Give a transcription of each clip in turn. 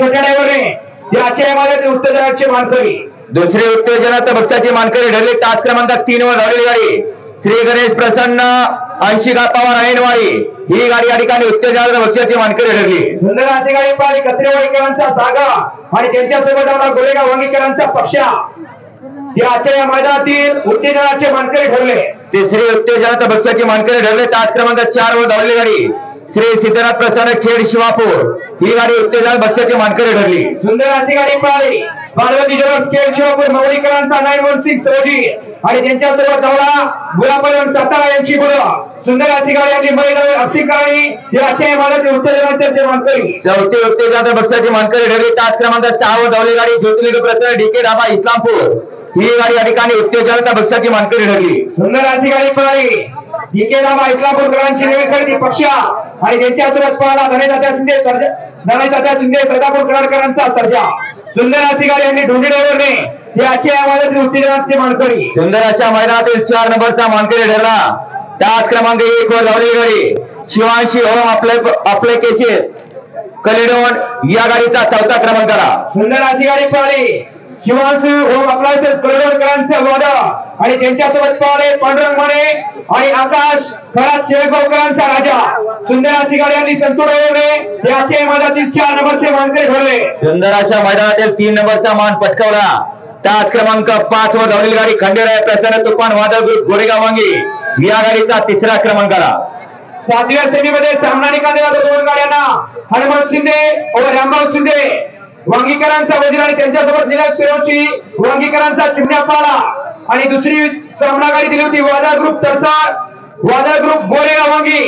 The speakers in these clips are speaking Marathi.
छोट्या ड्रायव्हरने ते आजच्या मैदानातील उत्तेजनाचे मानकरी दुसरी उत्तेजनात बक्षाची मानकरी ठरली तास क्रमांक 3 वर धावलेली गाडी श्री गणेश प्रसन्न अंशिका पवार ऐनवाडी ही गाडी या ठिकाणी उत्तेजनात बक्षाची मानकरी ठरली। सुंदर अशी गाडी पाहिली कत्रेवाडीकरांचा सागा आणि त्यांच्यासोबत आला गोरेगाव वांगीकरांचा पक्षा ते आजच्या या मैदानातील उत्तेजनाचे मानकरी ठरले। तिसरी उत्तेजनात बक्षाची मानकरी ठरले तास क्रमांक 4 वर धावलेली गाडी श्री सिद्धनाथ प्रसन्न खेड शिवापूर ही गाडी उत्तेजनात बक्षाची मानकरी ठरली। सुंदर अशी गाडी पाहिली पार्वती ज्वेलर्स खेड शिवापूर मवळीकरांचा 916 सोजी आणि त्यांच्यासोबत धावला गुलाबन सातारा यांची गुरु सुंदर अशी गाडी आपली महिला अक्षिकाराणी हे आजच्या मैदानातील उत्तेजनाचे मानकरी। चौथी उत्तेजनात बक्षाची मानकरी ठरली तास क्रमांक 6 वर धावलेली गाडी ज्योतिर्लिंग प्रसन्न डीके ढाबा इस्लामपूर ही गाडी या ठिकाणी उत्तेजनात बक्षाची मानकरी ठरली। सुंदर अशी गाडी पाहिली डीके ढाबा इस्लामपूरकरांची निवेदकरती पक्षा आणि त्यांच्यासोबत पळाला धनतात्या शिंदे सदापूर कराडकरांचा सर्जा सुंदर अशी गाडी यांनी ढोंडी ड्रायव्हरने हे आजच्या मैदानातील उत्तेजनाचे मानकरी। सुंदराच्या मैदानातील 4 नंबरचा मानकरी ठरला तास क्रमांक 1 वर धावलेली गाडी शिवांशी होम आपले केसेस कलेडोन या गाडीचा 4था क्रमांक आला। सुंदर अशी गाडी पाहिली शिवांशी होम अप्लायन्सेस कलेडोनकरांचा वाडा आणि त्यांच्यासोबत पळाले पांडुरंग माने आणि आकाश खरात शेळगावकरांचा राजा सुंदर अशी गाडी यांनी संतोषने हे आजच्या मैदानातील 4 नंबरचे मानकरी ठरले। सुंदराच्या मैदानातील 3 नंबरचा मान पटकावला तास क्रमांक 5 वर धावलेली गाडी खंडेराय प्रसन्न तुफान वादळ ग्रुप गोरेगाव वांगी या गाडीचा 3रा क्रमांक आला। 7व्या सेमीमध्ये सामना निकाल 2 गाड्यांना हनुमान शिंदे व रामभाऊ शिंदे वांगीकरांचा वजीर आणि त्यांच्यासोबत निलेश शिरोशी वांगीकरांचा चिमण्या पाला आणि दुसरी सामना गाडी दिली होती वादळ ग्रुप तरसाळ वादळ ग्रुप गोरेगाव वांगी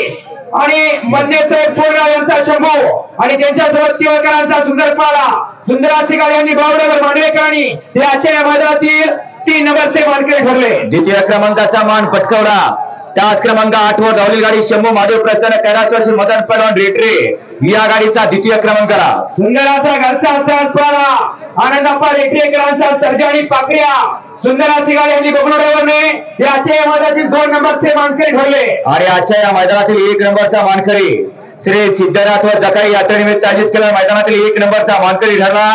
आणि मधनेसाहेब थोरगाव यांचा शंभू आणि त्यांच्यासोबत तिवळकरांचा सुंदर पाला सुंदर अशी गाडी यांनी बावडेवर मांडवेकरांनी हे आजच्या मैदानातील 3 नंबरचे मानकरी ठरले। द्वितीय क्रमांकाचा मान पटकावला तास क्रमांक 8 वर धावलेली गाडी शंभू महादेव प्रसन्न कैलासवासी मदन पहलवान रेटरे या गाडीचा 2य क्रमांक आला। सुंदर असा घरचा साज पाला आनंदप्पा रेटरेकरांचा सर्जा आणि पाकऱ्या सुंदर अशी गाडी यांनी बबलू ड्रायव्हरने हे आजच्या या मैदानातील 2 नंबरचे मानकरी ठरले। आणि आजच्या या मैदानातील 1 नंबरचा मानकरी श्री सिद्धनाथ व जकाई यात्रेनिमित्त आयोजित केलेल्या मैदानातील 1 नंबरचा मानकरी ठरला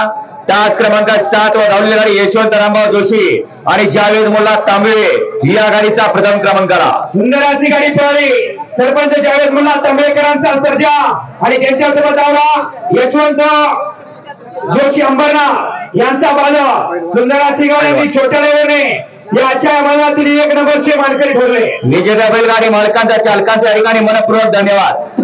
तास क्रमांक 7 वर धावलेली गाडी यशवंत रामभाऊ जोशी आणि जावेद मुल्ला तांबळे या गाडीचा प्रथम क्रमांक आला। सुंदर अशी गाडी पळाली सरपंच जावेद मुल्ला तांबळेकरांचा सर्जा आणि त्यांच्यासोबत धावला यशवंत जोशी अंबरना यांचा बाला सुंदर अशी गाडी छोट्या ड्रायव्हरने या आजच्या मैदानातील 1 नंबरचे मानकरी ठरले। विजेत्या बैलगाडी मालकांचा चालकांचा या ठिकाणी मनपूर्वक धन्यवाद।